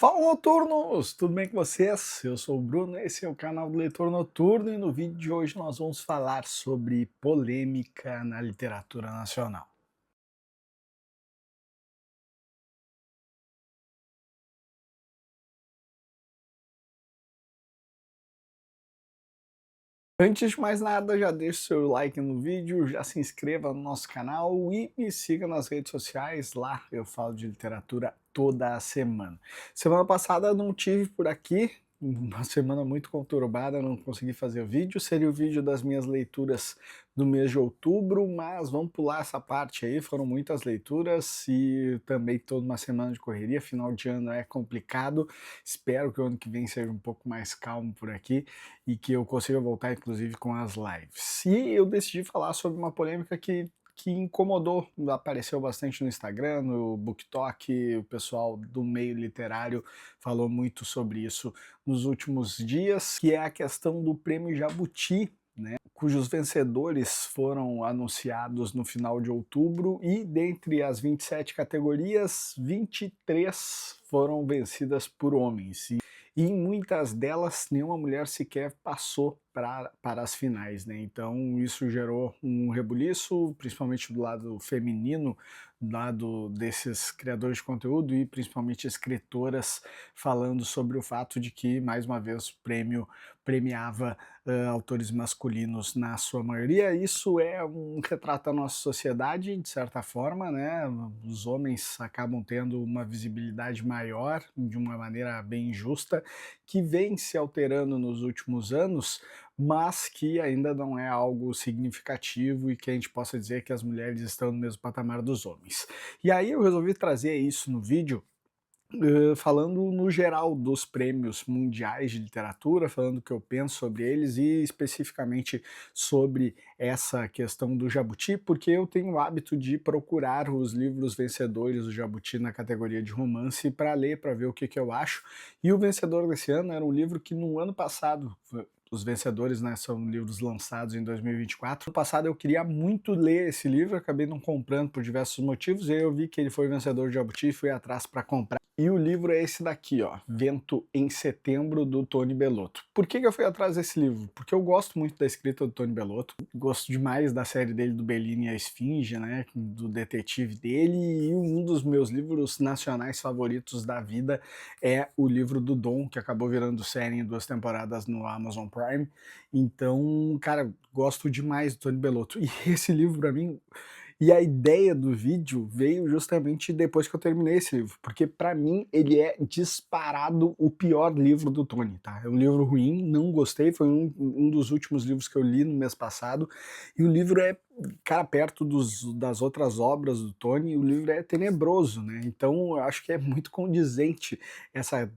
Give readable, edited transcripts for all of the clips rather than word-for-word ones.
Fala, noturnos! Tudo bem com vocês? Eu sou o Bruno, esse é o canal do Leitor Noturno e no vídeo de hoje nós vamos falar sobre polêmica na literatura nacional. Antes de mais nada, já deixa o seu like no vídeo, já se inscreva no nosso canal e me siga nas redes sociais, lá eu falo de literatura toda a semana. Semana passada eu não tive por aqui, uma semana muito conturbada, não consegui fazer o vídeo, seria o vídeo das minhas leituras do mês de outubro, mas vamos pular essa parte aí, foram muitas leituras e também toda uma semana de correria, final de ano é complicado, espero que o ano que vem seja um pouco mais calmo por aqui e que eu consiga voltar inclusive com as lives. E eu decidi falar sobre uma polêmica que incomodou, apareceu bastante no Instagram, no BookTok, o pessoal do meio literário falou muito sobre isso nos últimos dias, que é a questão do Prêmio Jabuti, né, cujos vencedores foram anunciados no final de outubro e dentre as 27 categorias, 23 foram vencidas por homens. E em muitas delas nenhuma mulher sequer passou para as finais, né? Então isso gerou um rebuliço, principalmente do lado feminino, do lado desses criadores de conteúdo e principalmente escritoras falando sobre o fato de que, mais uma vez, o prêmio premiava autores masculinos na sua maioria. Isso é um retrato da nossa sociedade, de certa forma, né? Os homens acabam tendo uma visibilidade maior, de uma maneira bem injusta, que vem se alterando nos últimos anos, mas que ainda não é algo significativo e que a gente possa dizer que as mulheres estão no mesmo patamar dos homens. E aí eu resolvi trazer isso no vídeo, falando no geral dos prêmios mundiais de literatura, falando o que eu penso sobre eles e especificamente sobre essa questão do Jabuti, porque eu tenho o hábito de procurar os livros vencedores do Jabuti na categoria de romance para ler, para ver o que eu acho. E o vencedor desse ano era um livro que no ano passado, os vencedores, né, são livros lançados em 2024. No passado eu queria muito ler esse livro, acabei não comprando por diversos motivos, e aí eu vi que ele foi vencedor de Jabuti e fui atrás para comprar. E o livro é esse daqui, ó, Vento em Setembro, do Tony Bellotto. Por que eu fui atrás desse livro? Porque eu gosto muito da escrita do Tony Bellotto, gosto demais da série dele do Bellini e a Esfinge, né, do detetive dele, e um dos meus livros nacionais favoritos da vida é o livro do Dom, que acabou virando série em 2 temporadas no Amazon Prime. Então, cara, gosto demais do Tony Bellotto. E esse livro, pra mim, e a ideia do vídeo veio justamente depois que eu terminei esse livro, porque pra mim ele é disparado o pior livro do Tony, tá? É um livro ruim, não gostei, foi um dos últimos livros que eu li no mês passado, e o livro é, cara, perto das outras obras do Tony, o livro é tenebroso, né? Então eu acho que é muito condizente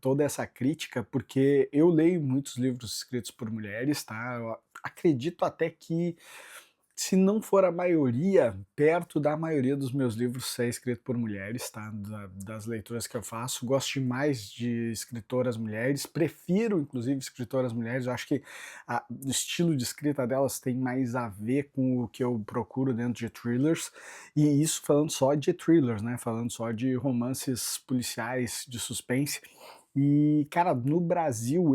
toda essa crítica, porque eu leio muitos livros escritos por mulheres, tá? Eu acredito até que, se não for a maioria, perto da maioria dos meus livros é escrito por mulheres, tá? Das leituras que eu faço. Gosto demais de escritoras mulheres, prefiro inclusive escritoras mulheres, eu acho que o estilo de escrita delas tem mais a ver com o que eu procuro dentro de thrillers, e isso falando só de thrillers, né? Falando só de romances policiais, de suspense. E, cara, no Brasil,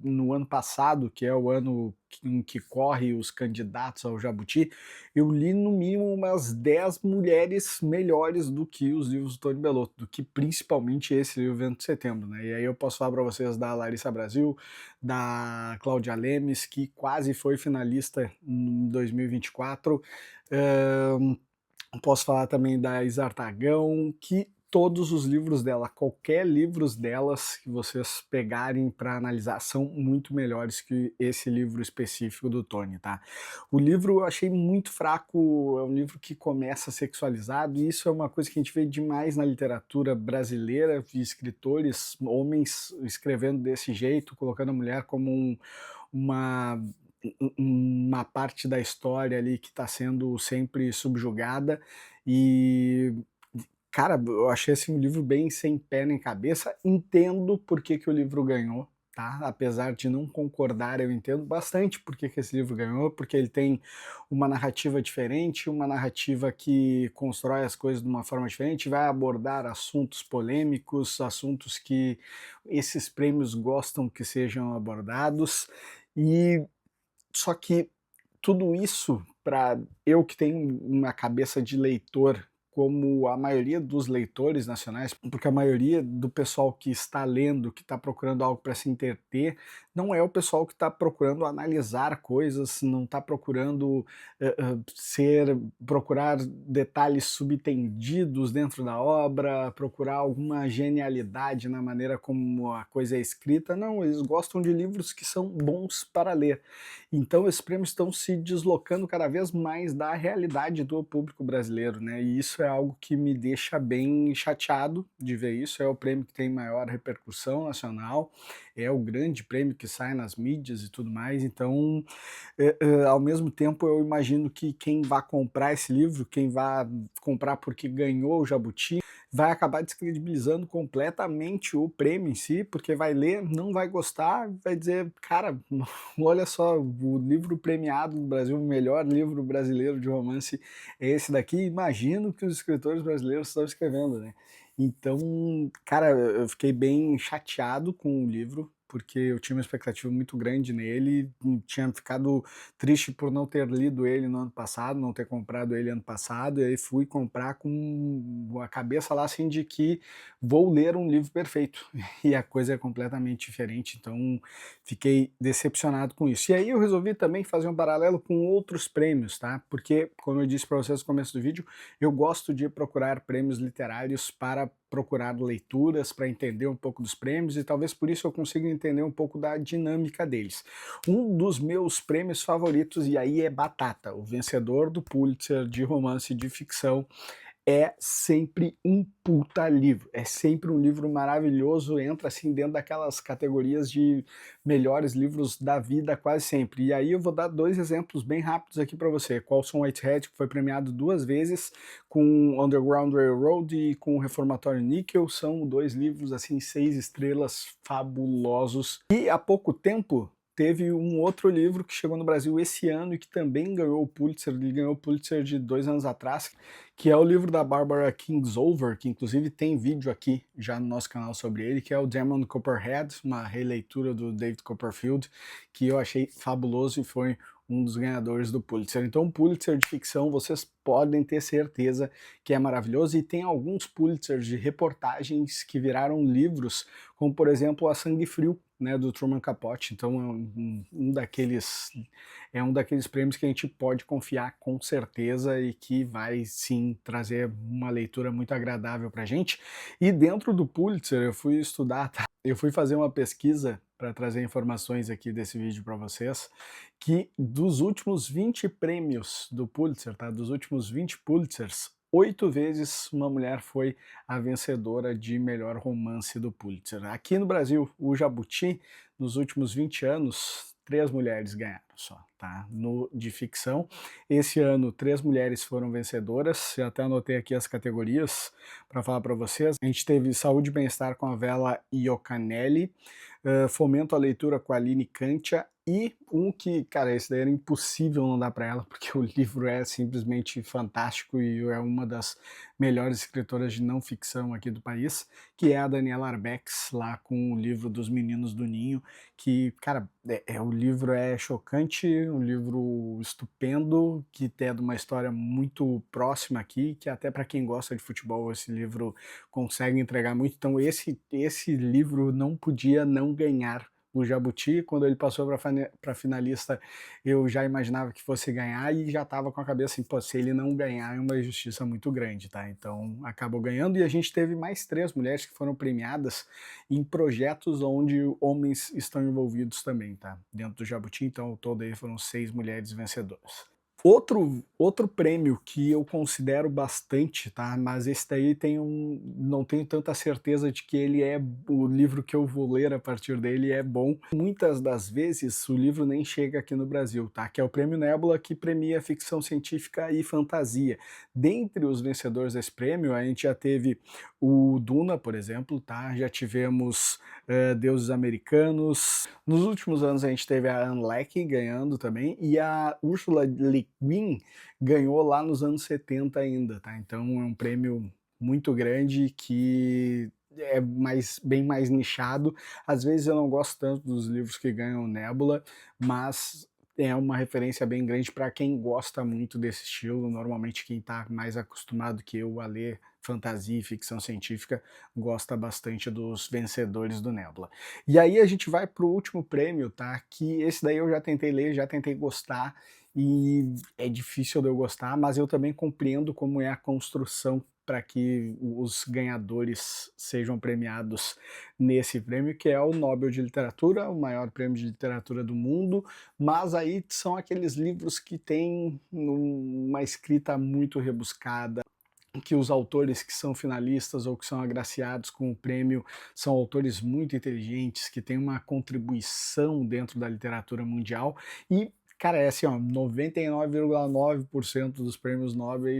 no ano passado, que é o ano em que corre os candidatos ao Jabuti, eu li no mínimo umas 10 mulheres melhores do que os livros do Tony Bellotto, do que principalmente esse livro Vento de Setembro, né? E aí eu posso falar para vocês da Larissa Brasil, da Cláudia Lemes, que quase foi finalista em 2024, posso falar também da Isartagão, que todos os livros dela, qualquer livros delas que vocês pegarem para analisar, são muito melhores que esse livro específico do Tony, tá? O livro eu achei muito fraco, é um livro que começa sexualizado, e isso é uma coisa que a gente vê demais na literatura brasileira, de escritores, homens escrevendo desse jeito, colocando a mulher como uma uma parte da história ali que está sendo sempre subjugada e, cara, eu achei assim um livro bem sem pé nem cabeça, entendo por que o livro ganhou, tá? Apesar de não concordar, eu entendo bastante por que esse livro ganhou, porque ele tem uma narrativa diferente, uma narrativa que constrói as coisas de uma forma diferente, vai abordar assuntos polêmicos, assuntos que esses prêmios gostam que sejam abordados, e só que tudo isso, para eu que tenho uma cabeça de leitor, como a maioria dos leitores nacionais, porque a maioria do pessoal que está lendo, que está procurando algo para se entreter, não é o pessoal que está procurando analisar coisas, não está procurando procurar detalhes subtendidos dentro da obra, procurar alguma genialidade na maneira como a coisa é escrita. Não, eles gostam de livros que são bons para ler. Então esses prêmios estão se deslocando cada vez mais da realidade do público brasileiro, né? E isso é algo que me deixa bem chateado de ver isso. É o prêmio que tem maior repercussão nacional, é o grande prêmio que sai nas mídias e tudo mais. Então, ao mesmo tempo, eu imagino que quem vai comprar esse livro, quem vai comprar porque ganhou o Jabuti, vai acabar descredibilizando completamente o prêmio em si, porque vai ler, não vai gostar, vai dizer, cara, olha só, o livro premiado do Brasil, o melhor livro brasileiro de romance é esse daqui, imagino que os escritores brasileiros estão escrevendo, né? Então, cara, eu fiquei bem chateado com o livro, porque eu tinha uma expectativa muito grande nele, tinha ficado triste por não ter lido ele no ano passado, não ter comprado ele ano passado, e aí fui comprar com a cabeça lá assim de que vou ler um livro perfeito, e a coisa é completamente diferente, então fiquei decepcionado com isso. E aí eu resolvi também fazer um paralelo com outros prêmios, tá? Porque, como eu disse para vocês no começo do vídeo, eu gosto de procurar prêmios literários para procurar leituras, para entender um pouco dos prêmios, e talvez por isso eu consiga entender um pouco da dinâmica deles. Um dos meus prêmios favoritos, e aí é batata, o vencedor do Pulitzer de romance de ficção, é sempre um puta livro, é sempre um livro maravilhoso, entra assim dentro daquelas categorias de melhores livros da vida quase sempre. E aí eu vou dar dois exemplos bem rápidos aqui para você. Colson Whitehead, que foi premiado 2 vezes com Underground Railroad e com o Reformatório Níquel, são 2 livros assim 6 estrelas fabulosos. E há pouco tempo teve um outro livro que chegou no Brasil esse ano e que também ganhou o Pulitzer, ele ganhou o Pulitzer de 2 anos atrás, que é o livro da Barbara Kingsolver, que inclusive tem vídeo aqui já no nosso canal sobre ele, que é o Demon Copperhead, uma releitura do David Copperfield, que eu achei fabuloso e foi um dos ganhadores do Pulitzer. Então, o Pulitzer de ficção, vocês podem ter certeza que é maravilhoso, e tem alguns Pulitzers de reportagens que viraram livros, como por exemplo A Sangue Frio, né, do Truman Capote. Então é um daqueles prêmios que a gente pode confiar com certeza e que vai sim trazer uma leitura muito agradável pra gente. E dentro do Pulitzer eu fui estudar, tá? Eu fui fazer uma pesquisa para trazer informações aqui desse vídeo para vocês, que dos últimos 20 prêmios do Pulitzer, tá? Dos últimos 20 Pulitzers, 8 vezes uma mulher foi a vencedora de melhor romance do Pulitzer. Aqui no Brasil, o Jabuti, nos últimos 20 anos, 3 mulheres ganharam só, tá? De ficção. Esse ano, 3 mulheres foram vencedoras, eu até anotei aqui as categorias para falar para vocês. A gente teve Saúde e Bem-Estar com a Vela Iocanelli, Fomento à Leitura com a Aline Cantia, e um que, cara, esse daí era impossível não dar para ela, porque o livro é simplesmente fantástico e é uma das melhores escritoras de não ficção aqui do país, que é a Daniela Arbex, lá com o livro dos Meninos do Ninho, que, cara, o livro é chocante, um livro estupendo, que tem uma história muito próxima aqui, que até para quem gosta de futebol, esse livro consegue entregar muito. Então esse livro não podia não ganhar o Jabuti. Quando ele passou para finalista, eu já imaginava que fosse ganhar e já estava com a cabeça assim, pô, se ele não ganhar é uma injustiça muito grande, tá? Então acabou ganhando, e a gente teve mais 3 mulheres que foram premiadas em projetos onde homens estão envolvidos também, tá? Dentro do Jabuti, então ao todo aí foram 6 mulheres vencedoras. Outro prêmio que eu considero bastante, tá, mas esse daí não tenho tanta certeza de que ele é o livro que eu vou ler a partir dele é bom. Muitas das vezes o livro nem chega aqui no Brasil, tá, que é o Prêmio Nebula, que premia ficção científica e fantasia. Dentre os vencedores desse prêmio, a gente já teve o Duna, por exemplo, tá, já tivemos Deuses Americanos. Nos últimos anos a gente teve a Anne Leckie ganhando também, e a Ursula Le Guin ganhou lá nos anos 70 ainda, tá? Então é um prêmio muito grande que é bem mais nichado. Às vezes eu não gosto tanto dos livros que ganham Nebula, mas é uma referência bem grande para quem gosta muito desse estilo. Normalmente quem está mais acostumado que eu a ler fantasia e ficção científica gosta bastante dos vencedores do Nebula. E aí a gente vai para o último prêmio, tá? Que esse daí eu já tentei ler, já tentei gostar, e é difícil de eu gostar, mas eu também compreendo como é a construção para que os ganhadores sejam premiados nesse prêmio, que é o Nobel de Literatura, o maior prêmio de literatura do mundo, mas aí são aqueles livros que têm uma escrita muito rebuscada, que os autores que são finalistas ou que são agraciados com o prêmio são autores muito inteligentes, que têm uma contribuição dentro da literatura mundial e, cara, é assim, ó, 99,9% dos prêmios Nobel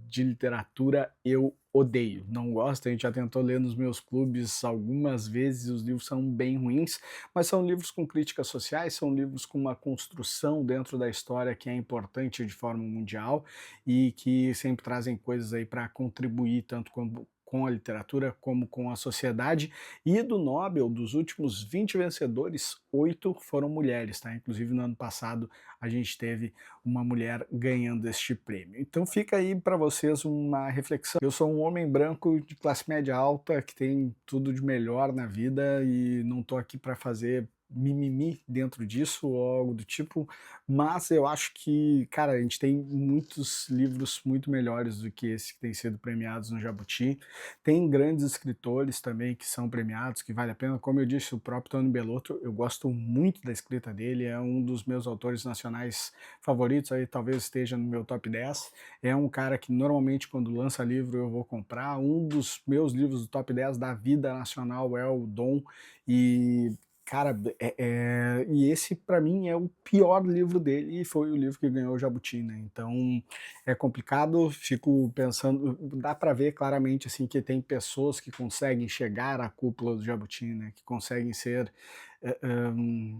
de literatura eu odeio, não gosto. A gente já tentou ler nos meus clubes algumas vezes, os livros são bem ruins, mas são livros com críticas sociais, são livros com uma construção dentro da história que é importante de forma mundial e que sempre trazem coisas aí para contribuir tanto com a literatura como com a sociedade. E do Nobel, dos últimos 20 vencedores, 8 foram mulheres, tá? Inclusive no ano passado a gente teve uma mulher ganhando este prêmio. Então fica aí para vocês uma reflexão. Eu sou um homem branco de classe média alta que tem tudo de melhor na vida e não tô aqui para fazer mimimi dentro disso ou algo do tipo, mas eu acho que, cara, a gente tem muitos livros muito melhores do que esse que tem sido premiados no Jabuti. Tem grandes escritores também que são premiados, que vale a pena. Como eu disse, o próprio Tony Bellotto, eu gosto muito da escrita dele, é um dos meus autores nacionais favoritos, aí talvez esteja no meu top 10. É um cara que normalmente quando lança livro eu vou comprar. Um dos meus livros do top 10 da vida nacional é o Dom, e cara, e esse para mim é o pior livro dele e foi o livro que ganhou o Jabuti, né? Então é complicado, fico pensando, dá para ver claramente assim que tem pessoas que conseguem chegar à cúpula do Jabuti, né? Que conseguem ser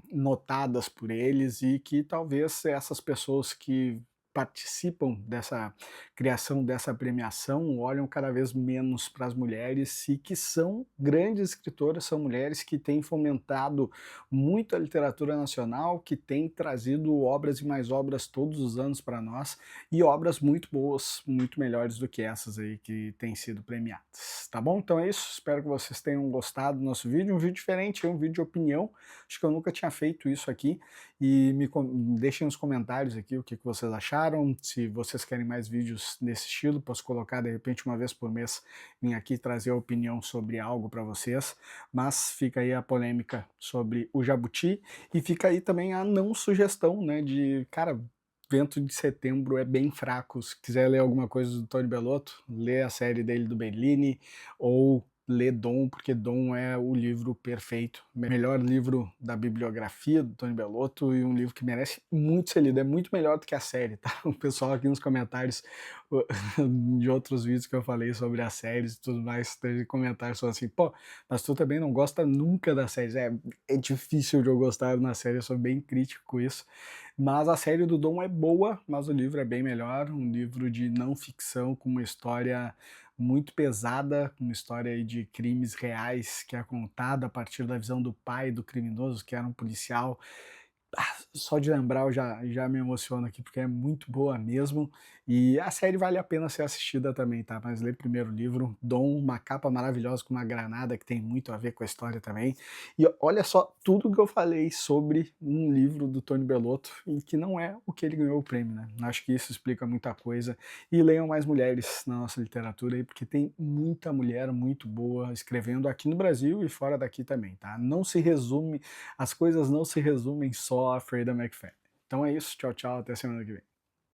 notadas por eles e que talvez essas pessoas que participam dessa criação dessa premiação olham cada vez menos para as mulheres e que são grandes escritoras, são mulheres que têm fomentado muito a literatura nacional, que têm trazido obras e mais obras todos os anos para nós, e obras muito boas, muito melhores do que essas aí que têm sido premiadas, tá bom? Então é isso, espero que vocês tenham gostado do nosso vídeo, um vídeo diferente, um vídeo de opinião, acho que eu nunca tinha feito isso aqui, e deixem nos comentários aqui o que vocês acharam, se vocês querem mais vídeos nesse estilo, posso colocar de repente uma vez por mês, vir aqui trazer a opinião sobre algo para vocês, mas fica aí a polêmica sobre o Jabuti, e fica aí também a não sugestão, né, de, cara, Vento de Setembro é bem fraco, se quiser ler alguma coisa do Tony Bellotto, lê a série dele do Bellini, ou lê Dom, porque Dom é o livro perfeito, melhor livro da bibliografia do Tony Bellotto e um livro que merece muito ser lido, é muito melhor do que a série, tá? O pessoal aqui nos comentários de outros vídeos que eu falei sobre as séries e tudo mais, teve comentários falando assim, pô, mas tu também não gosta nunca das séries. É difícil de eu gostar na série, eu sou bem crítico com isso, mas a série do Dom é boa, mas o livro é bem melhor, um livro de não ficção com uma história muito pesada, uma história aí de crimes reais que é contada a partir da visão do pai do criminoso, que era um policial. Só de lembrar eu já me emociono aqui, porque é muito boa mesmo, e a série vale a pena ser assistida também, tá? Mas lê primeiro o livro, Dom, uma capa maravilhosa com uma granada que tem muito a ver com a história também, e olha só tudo que eu falei sobre um livro do Tony Bellotto, e que não é o que ele ganhou o prêmio, né? Acho que isso explica muita coisa, e leiam mais mulheres na nossa literatura aí, porque tem muita mulher muito boa escrevendo aqui no Brasil e fora daqui também, tá? Não se resume, as coisas não se resumem só a Freida McFadden. Então é isso, tchau, tchau, até semana que vem.